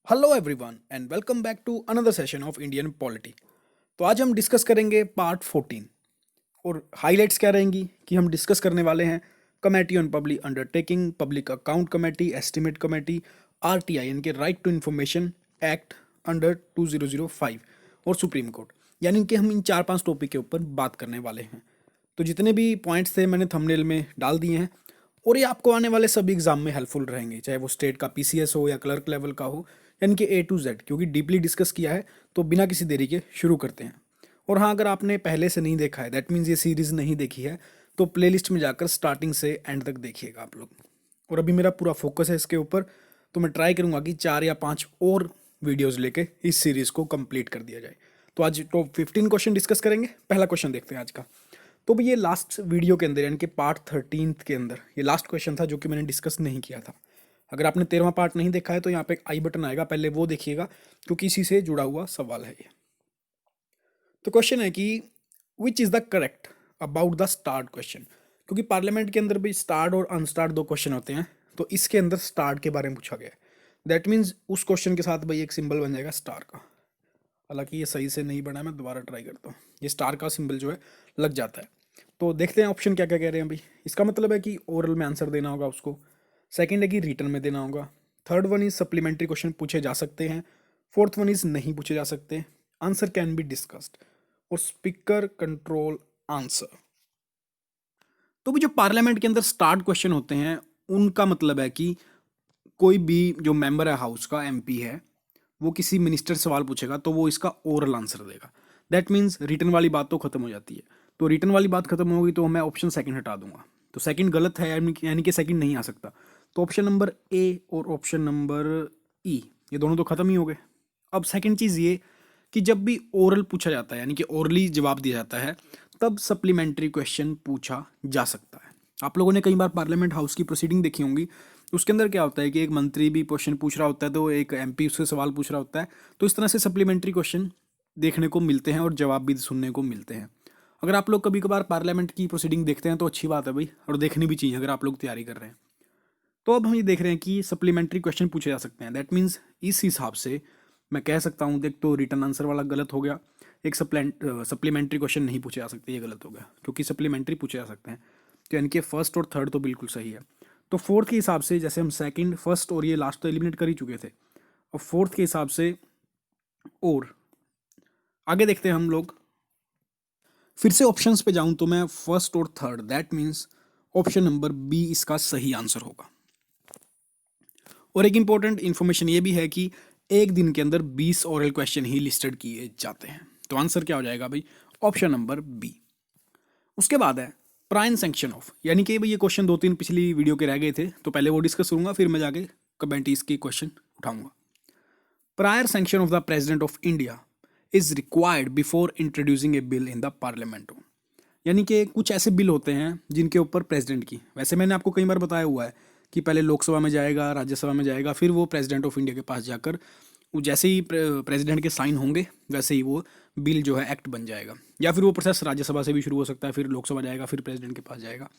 Hello everyone and welcome back to another session of Indian polity. तो आज हम discuss करेंगे पार्ट 14 और हाइलाइट्स क्या रहेंगी कि हम डिस्कस करने वाले हैं committee on public undertaking, public account committee, estimate committee, RTI यानी कि right to information act under 2005 और सुप्रीम कोर्ट, यानी कि हम इन 4-5 टॉपिक के ऊपर बात करने वाले हैं। तो जितने भी पॉइंट्स थे मैंने थंबनेल में डाल दिए हैं और ये आपको आने वाले सभी एग्जाम में हेल्पफुल रहेंगे, चाहे वो स्टेट का पीसीएस हो या क्लर्क लेवल का हो, यानी कि ए टू जेड, क्योंकि डीपली डिस्कस किया है। तो बिना किसी देरी के शुरू करते हैं। और हाँ, अगर आपने पहले से नहीं देखा है, दैट मीन्स ये सीरीज़ नहीं देखी है, तो प्लेलिस्ट में जाकर स्टार्टिंग से एंड तक देखिएगा आप लोग। और अभी मेरा पूरा फोकस है इसके ऊपर, तो मैं ट्राई करूँगा कि 4 या 5 और वीडियोज़ लेके इस सीरीज़ को कंप्लीट कर दिया जाए। तो आज टॉप 15 क्वेश्चन डिस्कस करेंगे। पहला क्वेश्चन देखते हैं आज का। तो भी ये लास्ट वीडियो के अंदर यानी कि पार्ट 13 के अंदर ये लास्ट क्वेश्चन था जो कि मैंने डिस्कस नहीं किया था। अगर आपने 13वां पार्ट नहीं देखा है तो यहाँ पे एक आई बटन आएगा, पहले वो देखिएगा क्योंकि इसी से जुड़ा हुआ सवाल है ये। तो क्वेश्चन है कि which is the correct about the start question, क्योंकि पार्लियामेंट के अंदर भी स्टार्ट और अनस्टार्ट दो क्वेश्चन होते हैं, तो इसके अंदर स्टार्ट के बारे में पूछा गया है। दैट मीन्स उस क्वेश्चन के साथ भाई एक सिंबल बन जाएगा स्टार का। हालांकि ये सही से नहीं बना है, मैं दोबारा ट्राई करता हूँ। ये स्टार का सिंबल जो है लग जाता है। तो देखते हैं ऑप्शन क्या क्या कह रहे हैं भाई। इसका मतलब है कि ओरल में आंसर देना होगा उसको। सेकंड है कि रिटर्न में देना होगा। Third one is supplementary question पूछे जा सकते हैं। फोर्थ वन इज नहीं पूछे जा सकते, आंसर कैन बी डिस्कस्ड। और स्पीकर कंट्रोल आंसर। तो भी जो पार्लियामेंट के अंदर स्टार्ट क्वेश्चन होते हैं उनका मतलब है कि कोई भी जो मेंबर है हाउस का, एमपी है, वो किसी मिनिस्टर से सवाल पूछेगा तो वो इसका ओरल आंसर देगा। दैट मीन्स रिटर्न वाली बात तो खत्म हो जाती है। तो रिटर्न वाली बात खत्म होगी तो मैं ऑप्शन सेकंड हटा दूंगा। तो सेकंड गलत है, यानी कि सेकंड नहीं आ सकता। तो ऑप्शन नंबर ए और ऑप्शन नंबर ई, ये दोनों तो खत्म ही हो गए। अब सेकंड चीज़ ये कि जब भी ओरल पूछा जाता है यानी कि ओरली जवाब दिया जाता है, तब सप्लीमेंट्री क्वेश्चन पूछा जा सकता है। आप लोगों ने कई बार पार्लियामेंट हाउस की प्रोसीडिंग देखी होंगी। उसके अंदर क्या होता है कि एक मंत्री भी क्वेश्चन पूछ रहा होता है तो एक एमपी उससे सवाल पूछ रहा होता है। तो इस तरह से सप्लीमेंट्री क्वेश्चन देखने को मिलते हैं और जवाब भी सुनने को मिलते हैं। अगर आप लोग कभी कभार पार्लियामेंट की प्रोसीडिंग देखते हैं तो अच्छी बात है भाई, और देखनी भी चाहिए अगर आप लोग तैयारी कर रहे हैं। तो अब हम ये देख रहे हैं कि सप्लीमेंट्री क्वेश्चन पूछे जा सकते हैं। दैट मीन्स इस हिसाब से मैं कह सकता हूँ, देख, तो रिटर्न आंसर वाला गलत हो गया। एक सप्लीमेंट्री क्वेश्चन नहीं पूछे जा सकते, ये गलत हो गया, क्योंकि सप्लीमेंट्री पूछे जा सकते हैं। तो यानी कि फर्स्ट और थर्ड तो बिल्कुल सही है। तो फोर्थ के हिसाब से, जैसे हम सेकंड, फर्स्ट और ये लास्ट तो एलिमिनेट कर ही चुके थे, और फोर्थ के हिसाब से और आगे देखते हैं हम लोग। फिर से ऑप्शंस पे जाऊं तो मैं फर्स्ट और third, that means option number B इसका सही आंसर होगा। और एक इंपॉर्टेंट इन्फॉर्मेशन ये भी है कि एक दिन के अंदर 20 ओरल क्वेश्चन ही लिस्टेड किए जाते हैं। तो आंसर क्या हो जाएगा भाई? Option number B. उसके बाद है प्राइन सेंक्शन ऑफ, यानी कि भाई ये क्वेश्चन 2-3 पिछली वीडियो के रह गए थे, तो पहले वो डिस्कस करूंगा, फिर मैं जाके कमेंटीज के क्वेश्चन उठाऊंगा। Prior sanction of the president of India is required before introducing A bill in the parliament. यानी कि कुछ ऐसे बिल होते हैं जिनके ऊपर प्रेसिडेंट की, वैसे मैंने आपको कई बार बताया हुआ है कि पहले लोकसभा में जाएगा, राज्यसभा में जाएगा, फिर वो प्रेसिडेंट ऑफ इंडिया के पास जाकर वो जैसे ही प्रेसिडेंट के साइन होंगे वैसे ही वो बिल जो है एक्ट बन जाएगा। या फिर वो प्रोसेस राज्यसभा से भी शुरू हो सकता है, फिर लोकसभा जाएगा, फिर प्रेसिडेंट के पास जाएगा।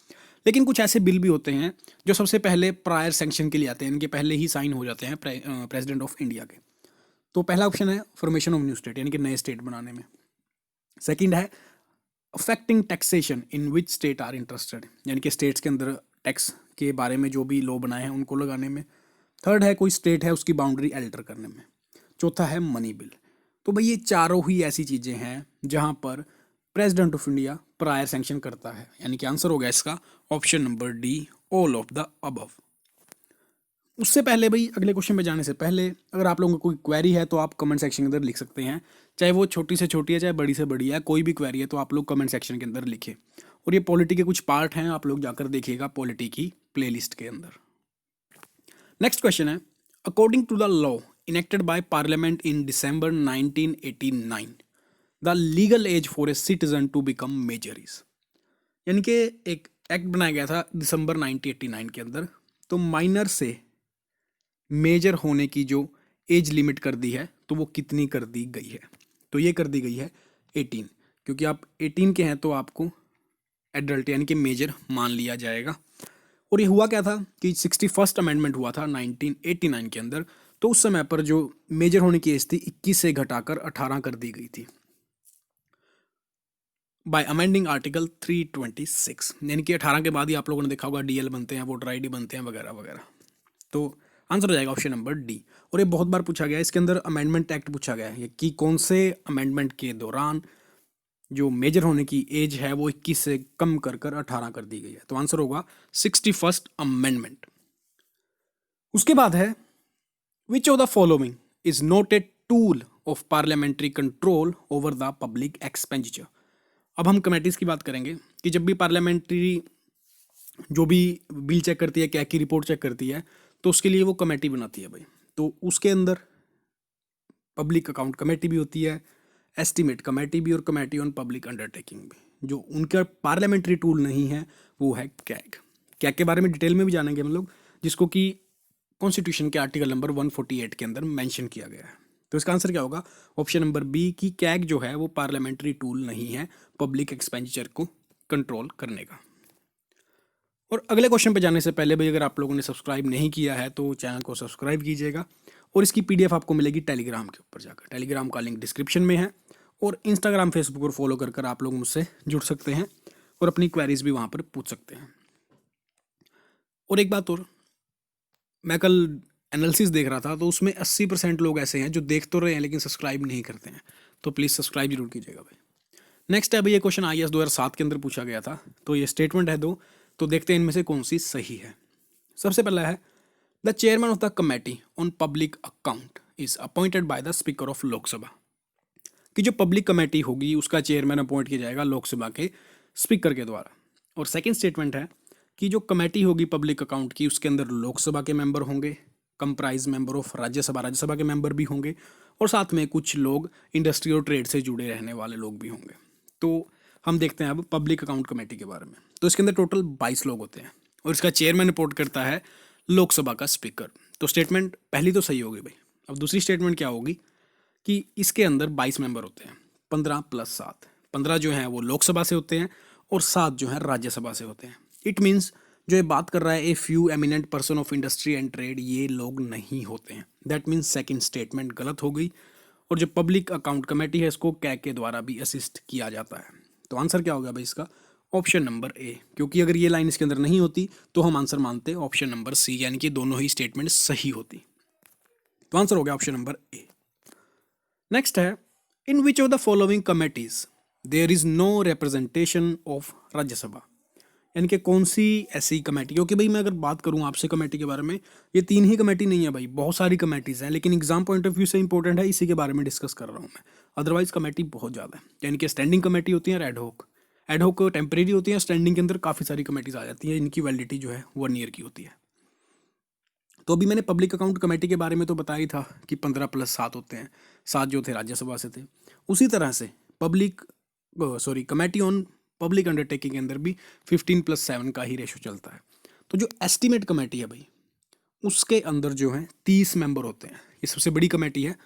लेकिन कुछ ऐसे बिल भी होते हैं जो सबसे पहले प्रायर सेंक्शन के लिए आते हैं, इनके पहले ही साइन हो जाते हैं प्रेसिडेंट ऑफ इंडिया के। तो पहला ऑप्शन है फॉर्मेशन ऑफ न्यू स्टेट, यानी कि नए स्टेट बनाने में। सेकंड है affecting taxation in which state are interested, यानी कि स्टेट्स के अंदर टैक्स के बारे में जो भी लॉ बनाए हैं उनको लगाने में। थर्ड है कोई स्टेट है उसकी बाउंड्री अल्टर करने में। चौथा है मनी बिल। तो भाई ये चारों ही ऐसी चीज़ें हैं जहां पर president of India prior sanction करता है, यानी कि आंसर हो गया इसका option number D, all of the above. उससे पहले भाई अगले क्वेश्चन में जाने से पहले अगर आप लोगों को कोई क्वेरी है तो आप कमेंट सेक्शन के अंदर लिख सकते हैं, चाहे वो छोटी से छोटी है चाहे बड़ी से बड़ी है, कोई भी क्वेरी है तो आप लोग कमेंट सेक्शन के अंदर लिखें। और ये पॉलिटी के कुछ पार्ट हैं, आप लोग जाकर देखिएगा पॉलिटी की प्लेलिस्ट के अंदर। नेक्स्ट क्वेश्चन है, according to the law enacted by parliament in December 1989 the legal age for a citizen to become major is, यानी कि एक एक्ट बनाया गया था दिसंबर 1989 के अंदर, तो माइनर से मेजर होने की जो एज लिमिट कर दी है तो वो कितनी कर दी गई है? तो ये कर दी गई है 18, क्योंकि आप 18 के हैं तो आपको एडल्ट यानी कि मेजर मान लिया जाएगा। और ये हुआ क्या था कि 61st अमेंडमेंट हुआ था 1989 के अंदर, तो उस समय पर जो मेजर होने की एज थी 21 से घटाकर 18 कर दी गई थी बाय अमेंडिंग आर्टिकल 326। यानी कि 18 के बाद ही आप लोगों ने देखा होगा डीएल बनते हैं, वोटर आईडी बनते हैं वगैरह वगैरह। तो आंसर हो जाएगा ऑप्शन नंबर डी। और ये बहुत बार पूछा गया है, इसके अंदर अमेंडमेंट एक्ट पूछा गया है कि कौन से अमेंडमेंट के दौरान जो मेजर होने की एज है वो 21 से कम कर कर 18 कर दी गई है। तो आंसर होगा 61st अमेंडमेंट। उसके बाद है विच of the following is not a tool of parliamentary control over the public expenditure. अब हम कमेटीज की बात करेंगे कि जब भी पार्लियामेंट्री जो भी बिल चेक करती है, क्या की रिपोर्ट चेक करती है, तो उसके लिए वो कमेटी बनाती है भाई। तो उसके अंदर पब्लिक अकाउंट कमेटी भी होती है, एस्टीमेट कमेटी भी और कमेटी ऑन पब्लिक अंडरटेकिंग भी। जो उनका पार्लियामेंट्री टूल नहीं है वो है कैग। कैग के बारे में डिटेल में भी जानेंगे हम लोग, जिसको कि कॉन्स्टिट्यूशन के आर्टिकल नंबर 148 के अंदर मेंशन किया गया है। तो इसका आंसर क्या होगा? ऑप्शन नंबर बी कि कैग जो है वो पार्लियामेंट्री टूल नहीं है पब्लिक एक्सपेंडिचर को कंट्रोल करने का। और अगले क्वेश्चन पे जाने से पहले भाई, अगर आप लोगों ने सब्सक्राइब नहीं किया है तो चैनल को सब्सक्राइब कीजिएगा। और इसकी पीडीएफ आपको मिलेगी टेलीग्राम के ऊपर जाकर। टेलीग्राम का लिंक डिस्क्रिप्शन में है। और इंस्टाग्राम फेसबुक पर फॉलो कर आप लोग मुझसे जुड़ सकते हैं और अपनी क्वेरीज भी वहाँ पर पूछ सकते हैं। और एक बात और, मैं कल एनालिसिस देख रहा था तो उसमें 80% लोग ऐसे हैं जो देख तो रहे हैं लेकिन सब्सक्राइब नहीं करते हैं। तो प्लीज़ सब्सक्राइब जरूर कीजिएगा भाई। नेक्स्ट है भाई, ये क्वेश्चन IAS 2007 के अंदर पूछा गया था। तो ये स्टेटमेंट है दो, तो देखते हैं इनमें से कौन सी सही है। सबसे पहला है the chairman of the committee on public account is appointed by the speaker of Lok Sabha. कि जो पब्लिक कमेटी होगी उसका चेयरमैन अपॉइंट किया जाएगा लोकसभा के स्पीकर के द्वारा। और सेकंड स्टेटमेंट है कि जो कमेटी होगी पब्लिक अकाउंट की उसके अंदर लोकसभा के मेंबर होंगे, कंप्राइज मेंबर ऑफ राज्यसभा के मेंबर भी होंगे, और साथ में कुछ लोग इंडस्ट्री और ट्रेड से जुड़े रहने वाले लोग भी होंगे। तो हम देखते हैं अब पब्लिक अकाउंट कमेटी के बारे में। तो इसके अंदर टोटल 22 लोग होते हैं और इसका चेयरमैन रिपोर्ट करता है लोकसभा का स्पीकर। तो स्टेटमेंट पहली तो सही होगी भाई। अब दूसरी स्टेटमेंट क्या होगी कि इसके अंदर 22 मेंबर होते हैं, 15 + 7। 15 जो हैं वो लोकसभा से होते हैं और 7 जो हैं राज्यसभा से होते हैं। इट मीन्स जो ये बात कर रहा है a few eminent person of industry and trade, ये लोग नहीं होते हैं। दैट मीन्स सेकंड स्टेटमेंट गलत हो गई। और जो पब्लिक अकाउंट कमेटी है इसको कैग के द्वारा भी असिस्ट किया जाता है। तो आंसर क्या होगा भाई इसका? ऑप्शन नंबर ए। क्योंकि अगर ये लाइन इसके अंदर नहीं होती तो हम आंसर मानते ऑप्शन नंबर सी, यानी कि दोनों ही स्टेटमेंट सही होती। तो आंसर हो गया ऑप्शन नंबर ए। नेक्स्ट है in which of the following committees there is no representation of Rajya Sabha. यानी कि कौन सी ऐसी कमेटी, क्योंकि भाई मैं अगर बात करूं आपसे कमेटी के बारे में, ये 3 ही कमेटी नहीं है भाई, बहुत सारी कमेटीज़ हैं, लेकिन एग्जाम पॉइंट ऑफ व्यू से इंपॉर्टेंट है, इसी के बारे में डिस्कस कर रहा हूं मैं। अदरवाइज कमेटी बहुत ज़्यादा है। यानी कि स्टैंडिंग कमेटी होती है और एडहोक। एडहोक टेम्परेरी होती है, स्टैंडिंग के अंदर काफ़ी सारी कमेटीज आ जाती हैं, इनकी वैलिडिटी जो है 1 ईयर की होती है। तो अभी मैंने पब्लिक अकाउंट कमेटी के बारे में तो बताया ही था कि 15 + 7 होते हैं, 7 जो थे राज्यसभा से थे। उसी तरह से कमेटी ऑन पब्लिक अंडरटेकिंग के अंदर भी 15 + 7 का ही रेशो चलता है। तो जो एस्टीमेट कमेटी है भाई, उसके अंदर जो है 30 मेंबर होते हैं। ये सबसे बड़ी कमेटी है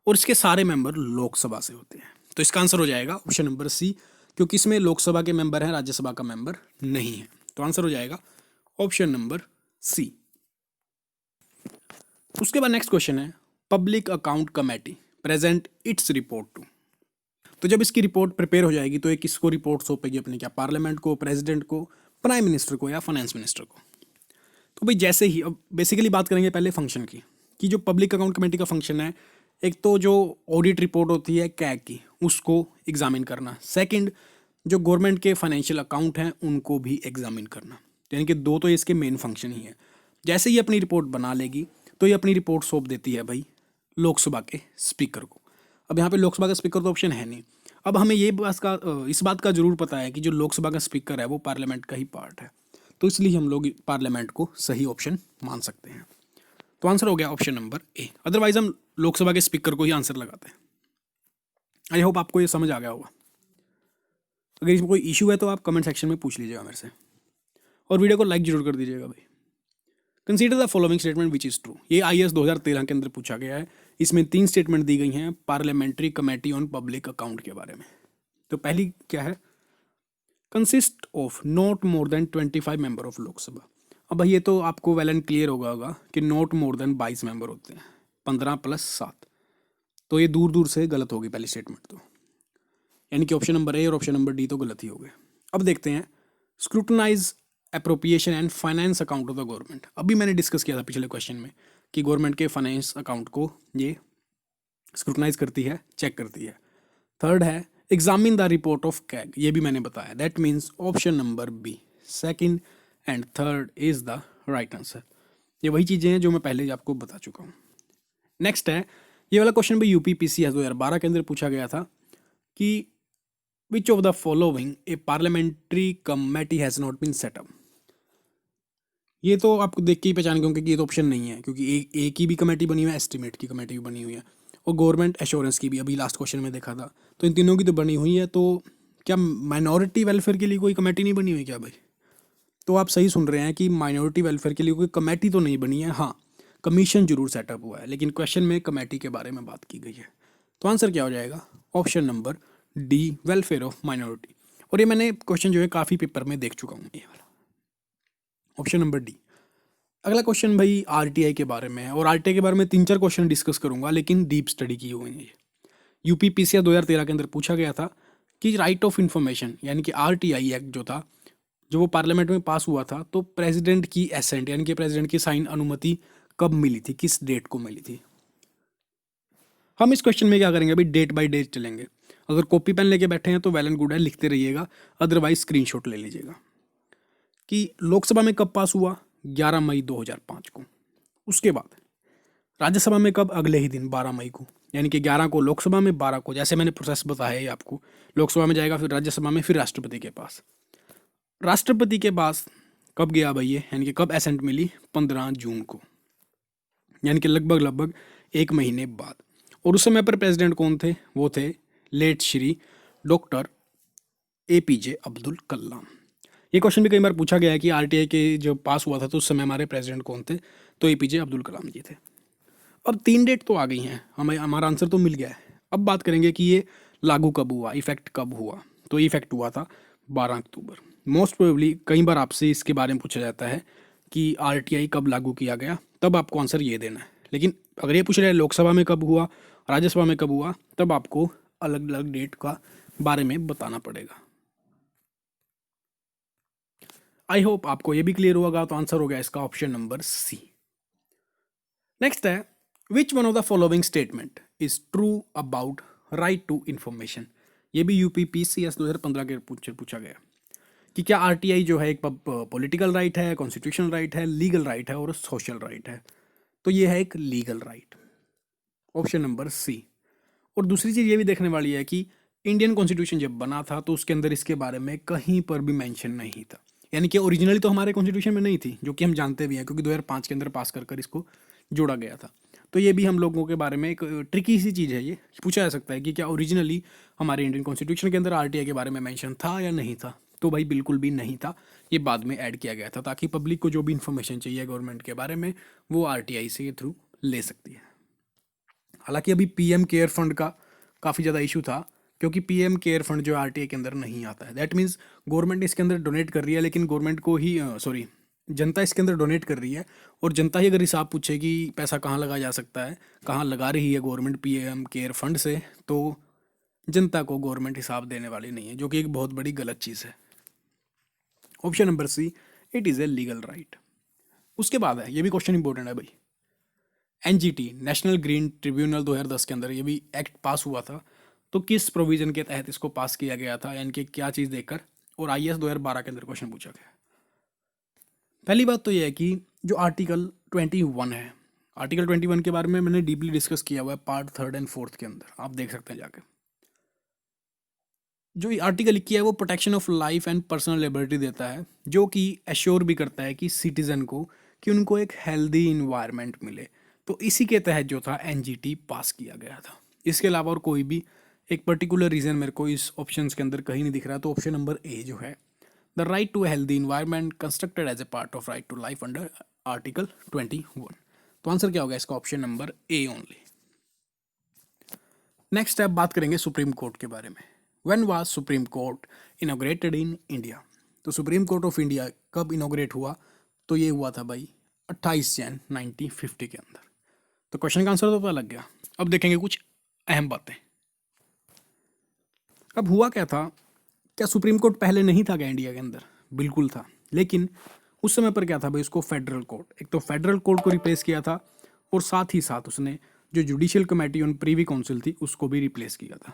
और इसके सारे मेंबर लोकसभा से होते हैं। तो इसका आंसर हो जाएगा ऑप्शन नंबर सी, क्योंकि इसमें लोकसभा के मेंबर हैं, राज्यसभा का मेंबर नहीं है। तो आंसर हो जाएगा ऑप्शन नंबर सी। उसके बाद नेक्स्ट क्वेश्चन है public account committee present its report to. तो जब इसकी रिपोर्ट प्रिपेयर हो जाएगी तो ये किसको रिपोर्ट सौंपेगी अपने? क्या पार्लियामेंट को, प्रेसिडेंट को, प्राइम मिनिस्टर को या फाइनेंस मिनिस्टर को? तो भाई जैसे ही अब बेसिकली बात करेंगे पहले फंक्शन की, कि जो पब्लिक अकाउंट कमेटी का फंक्शन है, एक तो जो ऑडिट रिपोर्ट होती है कैग की उसको एग्जामिन करना, सेकंड जो गवर्नमेंट के फाइनेंशियल अकाउंट हैं उनको भी एग्जामिन करना। यानी कि 2 तो इसके मेन फंक्शन ही है। जैसे ही अपनी रिपोर्ट बना लेगी तो ये अपनी रिपोर्ट सौंप देती है भाई लोकसभा के स्पीकर को। अब यहाँ पे लोकसभा का स्पीकर तो ऑप्शन है नहीं। अब हमें इस बात का जरूर पता है कि जो लोकसभा का स्पीकर है वो पार्लियामेंट का ही पार्ट है, तो इसलिए हम लोग पार्लियामेंट को सही ऑप्शन मान सकते हैं। तो आंसर हो गया ऑप्शन नंबर ए। अदरवाइज हम लोकसभा के स्पीकर को ही आंसर लगाते हैं। आई होप आपको ये समझ आ गया होगा। अगर इसमें कोई इशू है तो आप कमेंट सेक्शन में पूछ लीजिएगा मेरे से, और वीडियो को लाइक जरूर कर दीजिएगा भाई। Consider the following statement which is true. ये IAS 2013 के अंदर पूछा गया है। इसमें 3 स्टेटमेंट दी गई हैं parliamentary committee on public account के बारे में। तो पहली क्या है? Consist of not more than 25 member of Lok Sabha. अब भाई ये तो आपको वेल एंड क्लियर होगा कि नॉट मोर देन 22 मेंबर होते हैं। 15 + 7। तो ये दूर दूर से गलत होगी पहली स्टेटमेंट तो, यानी कि ऑप्शन नंबर ए और ऑप्शन नंबर डी तो गलत ही हो गए। अब देखते हैं scrutinise appropriation and finance account of the government. अभी मैंने डिस्कस किया था पिछले क्वेश्चन में कि गवर्नमेंट के फाइनेंस अकाउंट को ये स्क्रूटनाइज करती है, चेक करती है। थर्ड है examine the report of CAG, ये भी मैंने बताया। That means option number B, second and third is the right answer. ये वही चीज़ें हैं जो मैं पहले ही आपको बता चुका हूँ। नेक्स्ट है ये वाला क्वेश्चन भी यूपी पीसीएस 2012 के अंदर पूछा गया था कि which of the following a parliamentary committee has not been set up. ये तो आपको देख के ही पहचान गए होंगे कि ये तो ऑप्शन नहीं है, क्योंकि ए की भी कमेटी बनी हुई है, एस्टिमेट की कमेटी भी बनी हुई है, और गवर्नमेंट एश्योरेंस की भी अभी लास्ट क्वेश्चन में देखा था। तो इन तीनों की तो बनी हुई है, तो क्या माइनॉरिटी वेलफेयर के लिए कोई कमेटी नहीं बनी हुई क्या भाई? तो आप सही सुन रहे हैं कि माइनॉरिटी वेलफेयर के लिए कोई कमेटी तो नहीं बनी है, हाँ कमीशन जरूर सेटअप हुआ है, लेकिन क्वेश्चन में कमेटी के बारे में बात की गई है। तो आंसर क्या हो जाएगा? Option number D, welfare of minority. और ये मैंने क्वेश्चन जो है काफ़ी पेपर में देख चुका हूँ ये वाला, ऑप्शन नंबर डी। अगला क्वेश्चन भाई आरटीआई के बारे में है, और आरटीआई के बारे में 3-4 क्वेश्चन डिस्कस करूंगा, लेकिन डीप स्टडी की हुई है। यूपी पीसीएस 2013 के अंदर पूछा गया था कि राइट ऑफ इंफॉर्मेशन यानी कि आरटीआई एक्ट जो था, जो वो पार्लियामेंट में पास हुआ था, तो प्रेसिडेंट की एसेंट यानी कि प्रेसिडेंट की साइन अनुमति कब मिली थी, किस डेट को मिली थी। हम इस क्वेश्चन में क्या करेंगे अभी, डेट बाय डेट चलेंगे। अगर कॉपी पेन लेके बैठे हैं तो वेल एंड गुड है, लिखते रहिएगा, अदरवाइज स्क्रीनशॉट ले लीजिएगा। कि लोकसभा में कब पास हुआ? 11 मई 2005 को। उसके बाद राज्यसभा में कब? अगले ही दिन 12 मई को, यानी कि 11 को लोकसभा में, 12 को, जैसे मैंने प्रोसेस बताया है आपको, लोकसभा में जाएगा, फिर राज्यसभा में, फिर राष्ट्रपति के पास। राष्ट्रपति के पास कब गया भाई ये, यानी कि कब एसेंट मिली? 15 जून को, यानी कि लगभग 1 महीने बाद। और उस समय पर प्रेसिडेंट कौन थे? वो थे लेट श्री डॉक्टर एपीजे अब्दुल कलाम। ये क्वेश्चन भी कई बार पूछा गया है कि आरटीआई के जब पास हुआ था तो उस समय हमारे प्रेसिडेंट कौन थे? तो एपीजे अब्दुल कलाम जी थे। अब 3 डेट तो आ गई हैं, हमें हमारा आंसर तो मिल गया है। अब बात करेंगे कि ये लागू कब हुआ, इफेक्ट कब हुआ। तो इफेक्ट हुआ था 12 अक्टूबर। मोस्ट प्रोबेबली कई बार आपसे इसके बारे में पूछा जाता है कि आरटीआई कब लागू किया गया, तब आपको आंसर ये देना है। लेकिन अगर ये पूछ रहे हैं लोकसभा में कब हुआ, राज्यसभा में कब हुआ, तब आपको अलग अलग डेट का बारे में बताना पड़ेगा। आई होप आपको ये भी क्लियर होगा। तो आंसर हो गया इसका ऑप्शन नंबर सी। नेक्स्ट है which one of the following statement is true about right to information. ये भी यूपी पीसीएस 2015 के पूछा गया कि क्या आरटीआई जो है एक पॉलिटिकल राइट है, कॉन्स्टिट्यूशनल राइट है, लीगल राइट है और सोशल राइट है। तो ये है एक legal right, option number C. और दूसरी चीज़ ये भी देखने वाली है कि इंडियन कॉन्स्टिट्यूशन जब बना था तो उसके अंदर इसके बारे में कहीं पर भी मेंशन नहीं था, यानी कि ओरिजिनली तो हमारे कॉन्स्टिट्यूशन में नहीं थी, जो कि हम जानते भी हैं क्योंकि 2005 के अंदर पास कर इसको जोड़ा गया था। तो ये भी हम लोगों के बारे में एक ट्रिकी सी चीज़ है, ये पूछा जा सकता है कि क्या ओरिजिनली हमारे इंडियन कॉन्स्टिट्यूशन के अंदर आरटीआई के बारे में मेंशन था या नहीं था। तो भाई बिल्कुल भी नहीं था, ये बाद में ऐड किया गया था ताकि पब्लिक को जो भी इन्फॉर्मेशन चाहिए गवर्नमेंट के बारे में वो आरटीआई से थ्रू ले सकती है। हालांकि अभी पीएम केयर फंड का काफ़ी ज़्यादा इशू था, क्योंकि पीएम केयर फंड जो आरटीआई के अंदर नहीं आता है। दैट मीन्स गवर्नमेंट इसके अंदर डोनेट कर रही है, लेकिन गवर्नमेंट को ही जनता इसके अंदर डोनेट कर रही है, और जनता ही अगर हिसाब पूछे कि पैसा कहाँ लगाया जा सकता है, कहाँ लगा रही है गवर्नमेंट पीएम केयर फंड से, तो जनता को गवर्नमेंट हिसाब देने वाली नहीं है, जो कि एक बहुत बड़ी गलत चीज़ है। Option number C, it is a legal right. उसके बाद है, ये भी क्वेश्चन इंपॉर्टेंट है भाई, एनजीटी नेशनल ग्रीन ट्रिब्यूनल 2010 के अंदर ये भी एक्ट पास हुआ था। तो किस प्रोविजन के तहत इसको पास किया गया था, यानी कि क्या चीज़ देखकर, और आईएएस 2012 के अंदर क्वेश्चन पूछा गया। पहली बात तो ये है कि जो आर्टिकल 21 है, आर्टिकल 21 के बारे में मैंने डीपली डिस्कस किया हुआ है पार्ट 3 और 4 के अंदर, आप देख सकते हैं जाके। जो आर्टिकल 21 है वो protection of life and personal liberty देता है, जो कि एश्योर भी करता है कि सिटीजन को कि उनको एक हेल्दी इन्वायरमेंट मिले। तो इसी के तहत जो था एनजीटी पास किया गया था। इसके अलावा और कोई भी एक पर्टिकुलर रीज़न मेरे को इस ऑप्शन के अंदर कहीं नहीं दिख रहा। तो ऑप्शन नंबर ए जो है, the right to healthy environment constructed as a part of right to life under article 21। तो आंसर क्या होगा इसका? Option number A only. Next step बात करेंगे सुप्रीम कोर्ट के बारे में। When was supreme court inaugurated in India. तो सुप्रीम कोर्ट ऑफ इंडिया कब इनॉग्रेट हुआ? तो ये हुआ था भाई 28 जन 1950 के अंदर। तो क्वेश्चन का आंसर तो पता लग गया। अब देखेंगे कुछ अहम बातें। अब हुआ क्या था, क्या सुप्रीम कोर्ट पहले नहीं था क्या इंडिया के अंदर? बिल्कुल था, लेकिन उस समय पर क्या था भाई, उसको फेडरल कोर्ट, एक तो फेडरल कोर्ट को रिप्लेस किया था और साथ ही साथ उसने जो judicial committee on Privi council थी उसको भी रिप्लेस किया था।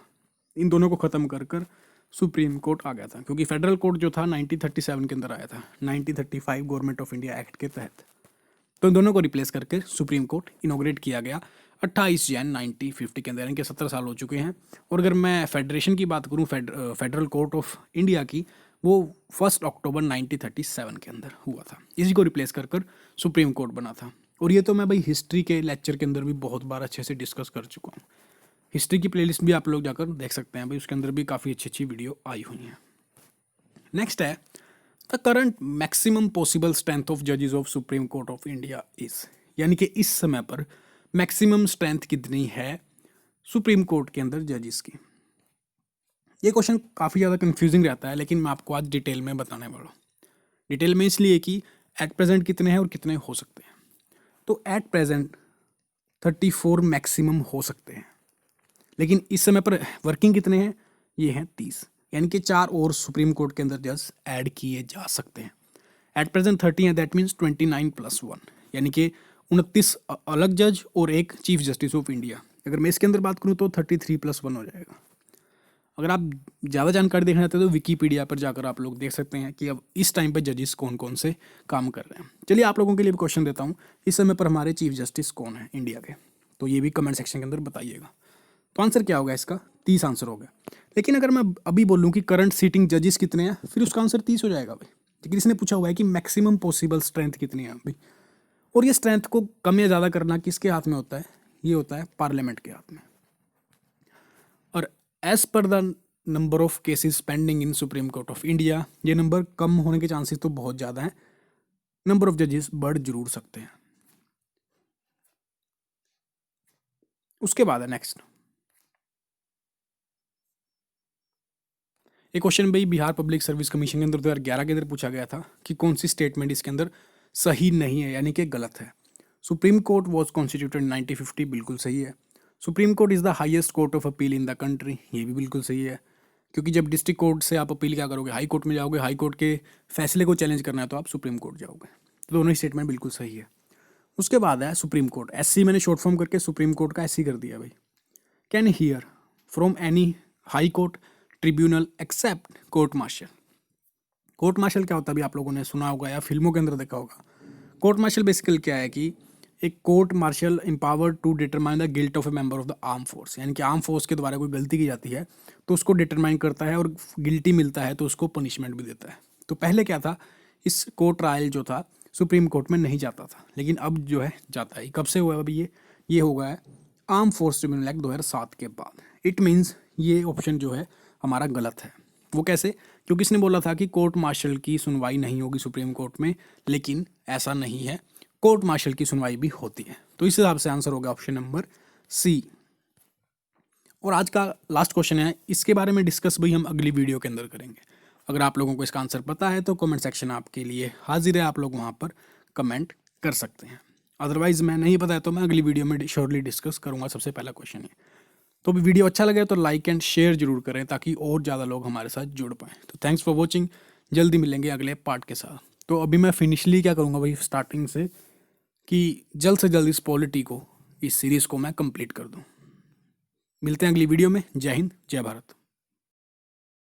इन दोनों को ख़त्म कर कर सुप्रीम कोर्ट आ गया था, क्योंकि फेडरल कोर्ट जो था 1937 के अंदर आया था, 1935 गवर्नमेंट ऑफ इंडिया एक्ट के तहत। तो इन दोनों को रिप्लेस करके सुप्रीम कोर्ट इनोग्रेट किया गया 28 जन 1950 के अंदर, यानी कि 17 साल हो चुके हैं। और अगर मैं फेडरेशन की बात करूँ, फेडरल कोर्ट ऑफ इंडिया की, वो 1 अक्टूबर 1937 के अंदर हुआ था। इसी को रिप्लेस कर कर सुप्रीम कोर्ट बना था। और ये तो मैं भाई हिस्ट्री के लेक्चर के अंदर भी बहुत बार अच्छे से डिस्कस कर चुका हूँ। हिस्ट्री की प्लेलिस्ट भी आप लोग जाकर देख सकते हैं भाई, उसके अंदर भी काफ़ी अच्छी अच्छी वीडियो आई हुई हैं। नेक्स्ट है the current maximum possible strength of जजेस of supreme court of India is, यानी कि इस समय पर मैक्सिमम स्ट्रेंथ कितनी है सुप्रीम कोर्ट के अंदर जजेस की। ये क्वेश्चन काफ़ी ज़्यादा कंफ्यूजिंग रहता है, लेकिन मैं आपको आज डिटेल में बताने वाला हूँ। डिटेल में इसलिए कि एट प्रेजेंट कितने हैं और कितने हो सकते हैं। तो एट प्रेजेंट 34 मैक्सिमम हो सकते हैं, लेकिन इस समय पर वर्किंग कितने हैं? ये हैं 30, यानी कि 4 और सुप्रीम कोर्ट के अंदर जज ऐड किए जा सकते हैं। एट प्रेजेंट 30 है, दैट मीन्स 29 + 1, यानी कि 29 अलग जज और एक चीफ जस्टिस ऑफ इंडिया। अगर मैं इसके अंदर बात करूँ तो 33 + 1 हो जाएगा। अगर आप ज़्यादा जानकारी देखना चाहते हैं तो विकीपीडिया पर जाकर आप लोग देख सकते हैं कि अब इस टाइम पर जजेस कौन कौन से काम कर रहे हैं। चलिए आप लोगों के लिए भी क्वेश्चन देता हूँ, इस समय पर हमारे चीफ जस्टिस कौन है इंडिया के, तो ये भी कमेंट सेक्शन के अंदर बताइएगा। तो आंसर क्या होगा इसका? 30 आंसर हो गया। लेकिन अगर मैं अभी बोलूँ कि करंट सीटिंग जजेस कितने हैं, फिर उसका आंसर 30 हो जाएगा भाई। लेकिन इसने पूछा हुआ है कि मैक्सिमम पॉसिबल स्ट्रेंथ कितनी है अभी, और ये स्ट्रेंथ को कम या ज़्यादा करना किसके हाथ में होता है? ये होता है पार्लियामेंट के हाथ में। और as per the number of cases pending in supreme court of India, ये नंबर कम होने के चांसेस तो बहुत ज़्यादा हैं, नंबर ऑफ जजेस बढ़ जरूर सकते हैं। उसके बाद है नेक्स्ट एक क्वेश्चन भाई, बिहार पब्लिक सर्विस कमीशन के अंदर 2011 के अंदर पूछा गया था कि कौन सी स्टेटमेंट इसके अंदर सही नहीं है, यानी कि गलत है। सुप्रीम कोर्ट वॉज कॉन्स्टिट्यूटेड 1950, बिल्कुल सही है। Supreme court is the highest court of appeal in the country, ये भी बिल्कुल सही है, क्योंकि जब डिस्ट्रिक्ट कोर्ट से आप अपील क्या करोगे, हाई कोर्ट में जाओगे, हाई कोर्ट के फैसले को चैलेंज करना है तो आप सुप्रीम कोर्ट जाओगे। तो दोनों ही स्टेटमेंट बिल्कुल सही है। उसके बाद है सुप्रीम कोर्ट, एससी मैंने शॉर्ट फॉर्म करके सुप्रीम कोर्ट का एससी कर दिया भाई। Can hear from any high court tribunal except court martial. Court martial क्या होता है अभी आप लोगों ने सुना होगा या फिल्मों के अंदर देखा होगा। कोर्ट मार्शल बेसिकली क्या है कि एक court martial empowered to determine the guilt of a member of the arm force, यानी कि आर्म फोर्स के द्वारा कोई गलती की जाती है तो उसको डिटरमाइन करता है, और गिल्टी मिलता है तो उसको पनिशमेंट भी देता है। तो पहले क्या था, इस कोर्ट ट्रायल जो था सुप्रीम कोर्ट में नहीं जाता था, लेकिन अब जो है जाता है। कब से हुआ है अभी ये होगा है आर्म फोर्स ट्रिब्यूनल एक्ट 2007 के बाद। इट मीन्स ये ऑप्शन जो है हमारा गलत है। वो कैसे? क्योंकि इसने बोला था कि कोर्ट मार्शल की सुनवाई नहीं होगी सुप्रीम कोर्ट में, लेकिन ऐसा नहीं है, कोर्ट मार्शल की सुनवाई भी होती है। तो इस हिसाब से आंसर होगा ऑप्शन नंबर सी। और आज का लास्ट क्वेश्चन है, इसके बारे में डिस्कस भाई हम अगली वीडियो के अंदर करेंगे। अगर आप लोगों को इसका आंसर पता है तो कमेंट सेक्शन आपके लिए हाजिर है, आप लोग वहाँ पर कमेंट कर सकते हैं। अदरवाइज मैं नहीं पता है तो मैं अगली वीडियो में श्योरली डिस्कस करूँगा। सबसे पहला क्वेश्चन है। तो भी वीडियो अच्छा लगे तो लाइक एंड शेयर जरूर करें ताकि और ज़्यादा लोग हमारे साथ जुड़ पाएँ। तो थैंक्स फॉर वॉचिंग, जल्दी मिलेंगे अगले पार्ट के साथ। तो अभी मैं फिनिशली क्या करूँगा भाई स्टार्टिंग से, कि जल्द से जल्द इस पॉलिटी को, इस सीरीज़ को मैं कंप्लीट कर दूँ। मिलते हैं अगली वीडियो में। जय हिंद, जय भारत।